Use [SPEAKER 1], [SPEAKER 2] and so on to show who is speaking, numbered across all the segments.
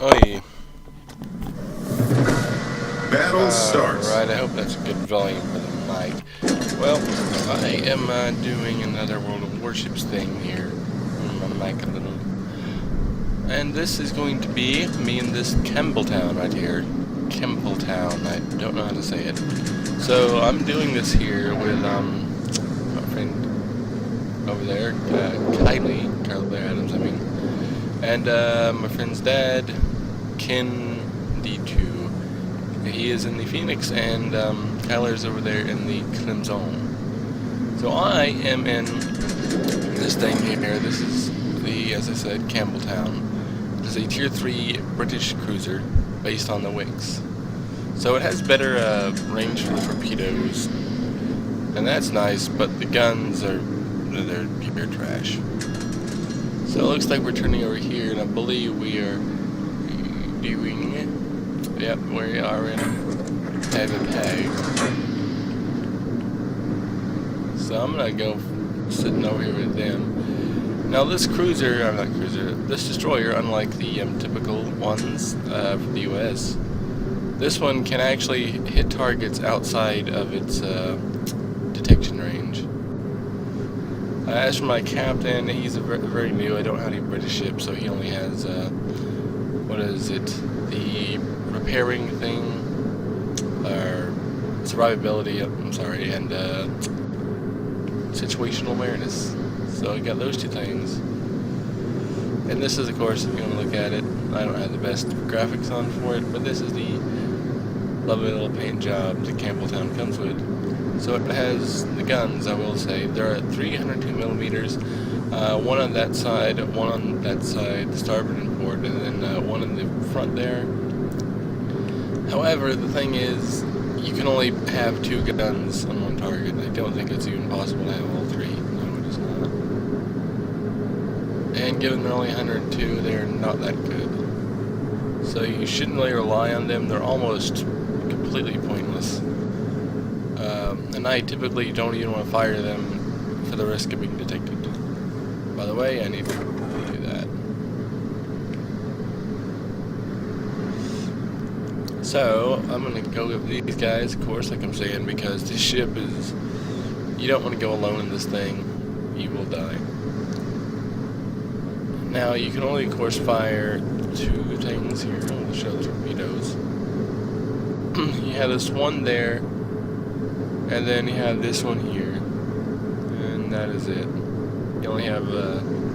[SPEAKER 1] Oi.
[SPEAKER 2] Battle starts.
[SPEAKER 1] Right, I hope that's a good volume for the mic. Well, I am doing another World of Warships thing here. My mic a little. And this is going to be me in this Campbeltown right here. Campbeltown, I don't know how to say it. So I'm doing this here with my friend over there, Kylie Adams, I mean. And my friend's dad, Ken D2. He is in the Phoenix, and Tyler's over there in the Clemson. So I am in this thing here. This is the, as I said, Campbeltown. It's a Tier 3 British cruiser based on the Wicks. So it has better range for the torpedoes, and that's nice, but the guns they're pure trash. So it looks like we're turning over here, and I believe we are doing it. Yep, we are in a tag. So I'm gonna go sitting over here with them. Now this cruiser, this destroyer, unlike the typical ones from the US, this one can actually hit targets outside of its detection range. As for my captain, he's very new. I don't have any British ships, so he only has what is it? The repairing thing, or survivability, I'm sorry, and situational awareness. So I got those two things. And this is, of course, if you want to look at it, I don't have the best graphics on for it, but this is the lovely little paint job that Campbeltown comes with. So it has the guns, I will say. They're at 302 millimeters, one on that side, the starboard and port, and then one in the front there. However, the thing is, you can only have 2 guns on one target. I don't think it's even possible to have all 3. No, it is not. And given they're only 102, they're not that good. So you shouldn't really rely on them. They're almost completely pointless. And I typically don't even want to fire them for the risk of being detected. By the way, I need to do that. So, I'm going to go with these guys, of course, like I'm saying, because this ship is... You don't want to go alone in this thing. You will die. Now, you can only, of course, fire 2 things here. I'll show the torpedoes. You have this one there, and then you have this one here. And that is it. You only have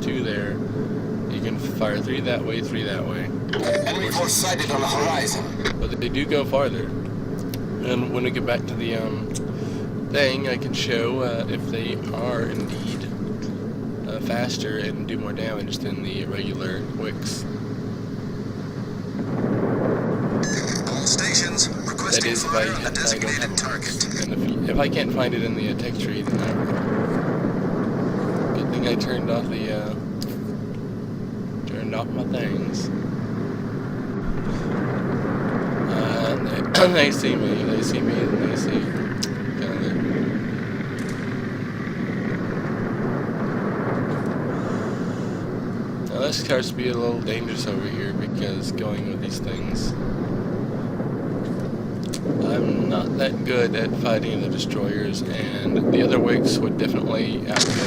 [SPEAKER 1] 2 there. You can fire 3 that way, 3 that way.
[SPEAKER 3] Enemy force sighted on the horizon.
[SPEAKER 1] But they do go farther. And when we get back to the thing, I can show if they are indeed faster and do more damage than the regular Wicks.
[SPEAKER 3] All stations requesting fire on the designated target.
[SPEAKER 1] And if I can't find it in the text tree, then I don't know. Good thing I turned off my things. They see me, and they see down there. Now this starts to be a little dangerous over here, because going with these things, I'm not that good at fighting the destroyers, and the other Wicks would definitely outwit me.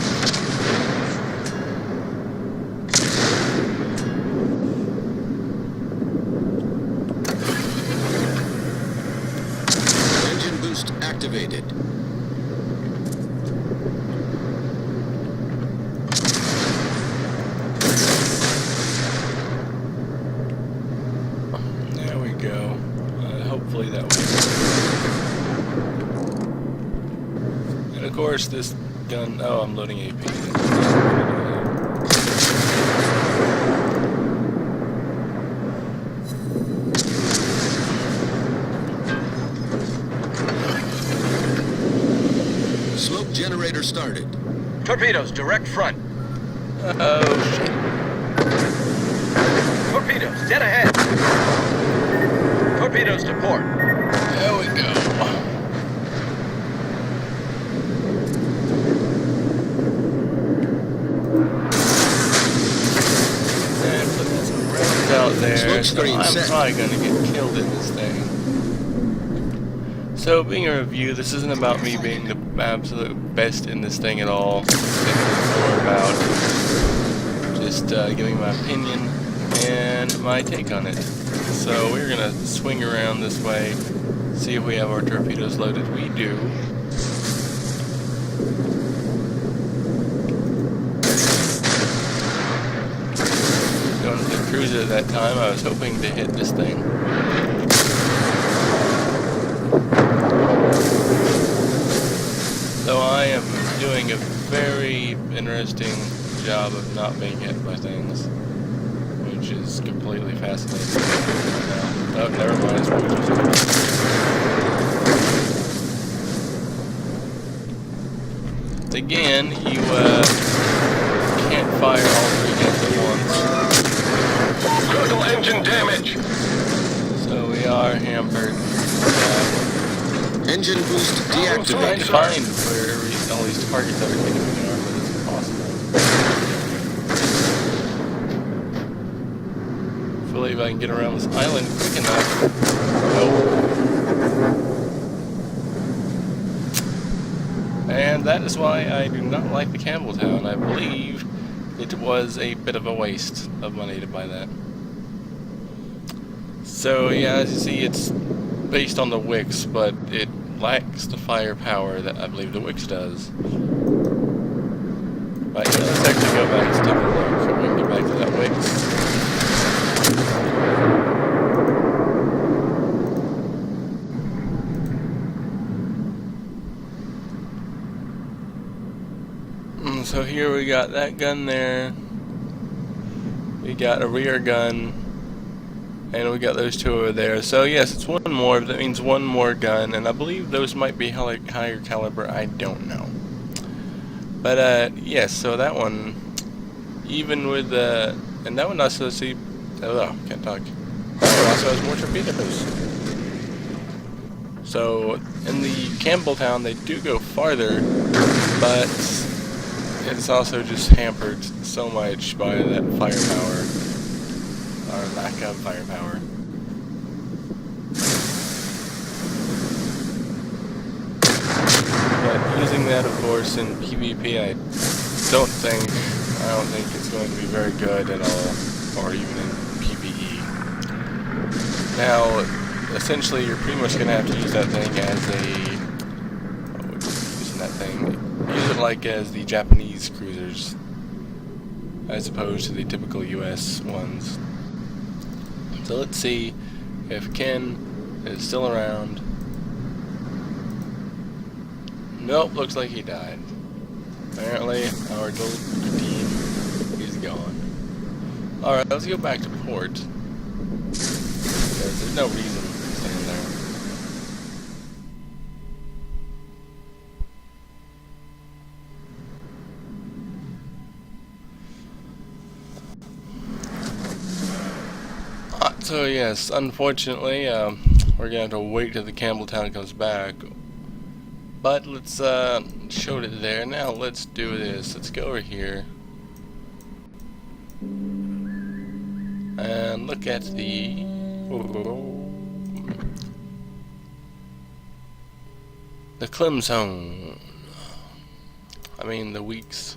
[SPEAKER 3] Activated.
[SPEAKER 1] There we go. Hopefully that will. And of course this gun, oh, I'm loading AP.
[SPEAKER 3] Smoke generator started.
[SPEAKER 4] Torpedoes, direct front.
[SPEAKER 1] Oh, shit.
[SPEAKER 4] Torpedoes, dead ahead. Torpedoes to port.
[SPEAKER 1] There we go. And put some rounds out out there,
[SPEAKER 3] Smoke
[SPEAKER 1] so
[SPEAKER 3] screen
[SPEAKER 1] I'm
[SPEAKER 3] set.
[SPEAKER 1] probably going to get killed in this thing. So, being a review, this isn't about me being the absolute best in this thing at all. It's more about just giving my opinion and my take on it. So, we're going to swing around this way, see if we have our torpedoes loaded. We do. Going to the cruiser at that time, I was hoping to hit this thing. So I am doing a very interesting job of not being hit by things, which is completely fascinating. Oh, never mind, it's what we just did. Again, you can't fire all three guns at once.
[SPEAKER 4] Critical engine damage.
[SPEAKER 1] So we are hampered.
[SPEAKER 3] Engine boost
[SPEAKER 1] I'm trying to
[SPEAKER 3] deactivated.
[SPEAKER 1] find where all these targets that are hitting me are, but it's impossible. Hopefully if I can get around this island quick enough. Nope. And that is why I do not like the Campbeltown. I believe it was a bit of a waste of money to buy that. So yeah, as you see, it's based on the Wix, but it lacks the firepower that I believe the Wix does. Right, yeah, let's actually go back and take a look. We can get back to that Wix. So here we got that gun there. We got a rear gun. And we got those two over there. So yes, it's one more. That means one more gun, and I believe those might be higher caliber. I don't know. But yes, so that one, even with and that one also can't talk. That one also has more torpedoes. So in the Campbeltown, they do go farther, but it's also just hampered so much by that firepower. Or lack of firepower. But using that, of course, in PvP, I don't think it's going to be very good at all, or even in PvE. Now, essentially, you're pretty much going to have to use that thing as use it like as the Japanese cruisers, as opposed to the typical US ones. So let's see if Ken is still around. Nope, looks like he died. Apparently, our little team is gone. Alright, let's go back to port. Because there's no reason to stand there. So yes, unfortunately, we're gonna have to wait till the Campbeltown comes back. But let's show it there. Now let's do this. Let's go over here and look at the Clemson. I mean the weeks.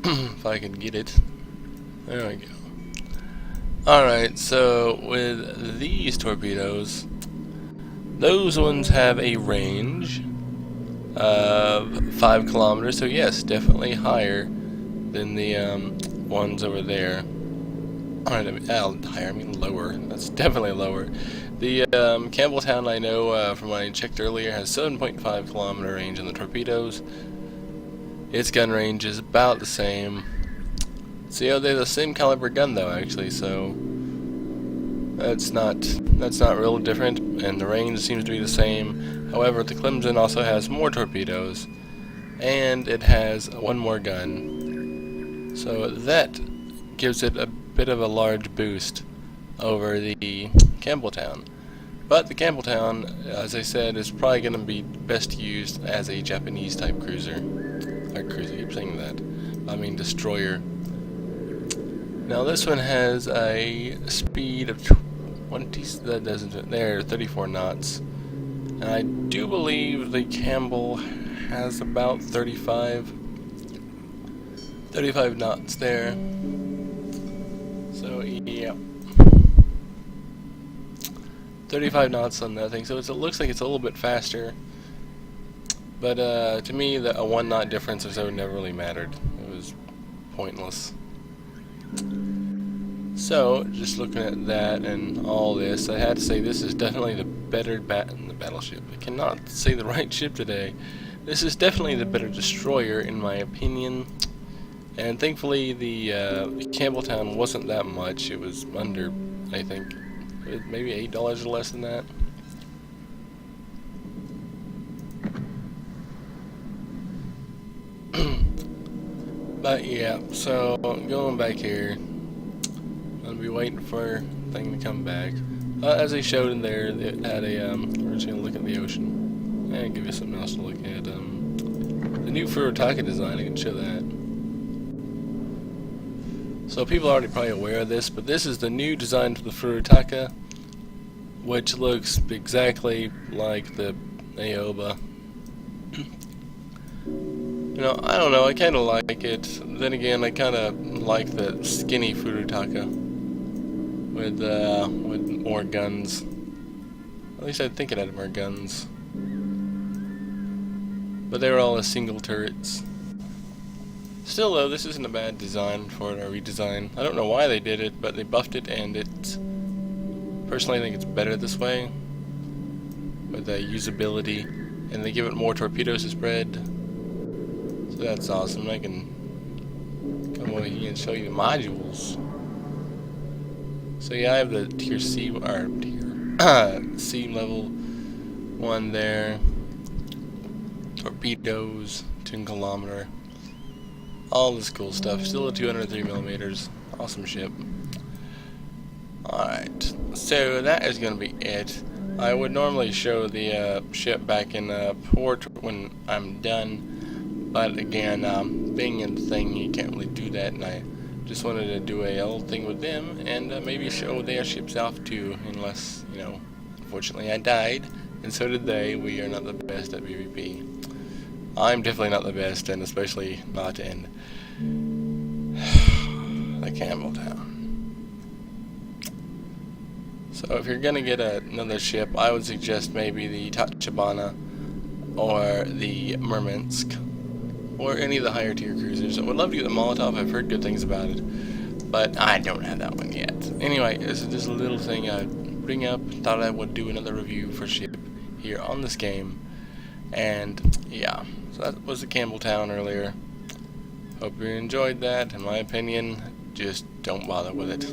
[SPEAKER 1] If I can get it. There we go. Alright, so with these torpedoes, those ones have a range of 5 kilometers, so yes, definitely higher than the ones over there. Alright, higher, I mean lower. That's definitely lower. The Campbeltown, I know from when I checked earlier, has 7.5 kilometer range in the torpedoes. Its gun range is about the same. See, they're the same caliber gun though, actually, so that's not real different, and the range seems to be the same. However, the Clemson also has more torpedoes, and it has one more gun, so that gives it a bit of a large boost over the Campbeltown. But the Campbeltown, as I said, is probably going to be best used as a Japanese type cruiser. Or cruiser, I keep saying that. I mean destroyer. Now this one has a speed of 20, that doesn't, there, 34 knots. And I do believe the Campbell has about 35 knots there. So yeah, 35 knots on that thing. So it looks like it's a little bit faster. But to me, a 1 knot difference or so never really mattered. It was pointless. So, just looking at that and all this, I had to say this is definitely the better battleship. I cannot say the right ship today. This is definitely the better destroyer in my opinion. And thankfully the Campbeltown wasn't that much. It was under, I think, maybe $8 or less than that. But yeah, so going back here, I'll be waiting for thing to come back. As I showed in there, it had a we're just gonna look at the ocean and give you something else to look at. The new Furutaka design, I can show that. So people are already probably aware of this, but this is the new design for the Furutaka, which looks exactly like the Aoba. You know, I don't know, I kind of like it. Then again, I kind of like the skinny Furutaka with more guns. At least I think it had more guns. But they were all as single turrets. Still though, this isn't a bad design for a redesign. I don't know why they did it, but they buffed it, and it's... Personally, I think it's better this way. With the usability, and they give it more torpedoes to spread. So that's awesome. I can come over here and show you the modules. So yeah, I have the tier C, or tier C level one there. Torpedoes, 10 kilometer. All this cool stuff. Still a 203 millimeters. Awesome ship. Alright, so that is going to be it. I would normally show the ship back in port when I'm done. But again, being in the thing, you can't really do that, and I just wanted to do a little thing with them, and maybe show their ships off too, unless, you know, unfortunately I died, and so did they. We are not the best at PvP. I'm definitely not the best, and especially not in the Campbeltown. So if you're gonna get another ship, I would suggest maybe the Tachibana or the Murmansk, or any of the higher tier cruisers. I would love to get the Molotov. I've heard good things about it, but I don't have that one yet. Anyway, this is just a little thing I'd bring up. Thought I would do another review for ship here on this game. And yeah, so that was the Campbeltown earlier. Hope you enjoyed that. In my opinion, just don't bother with it.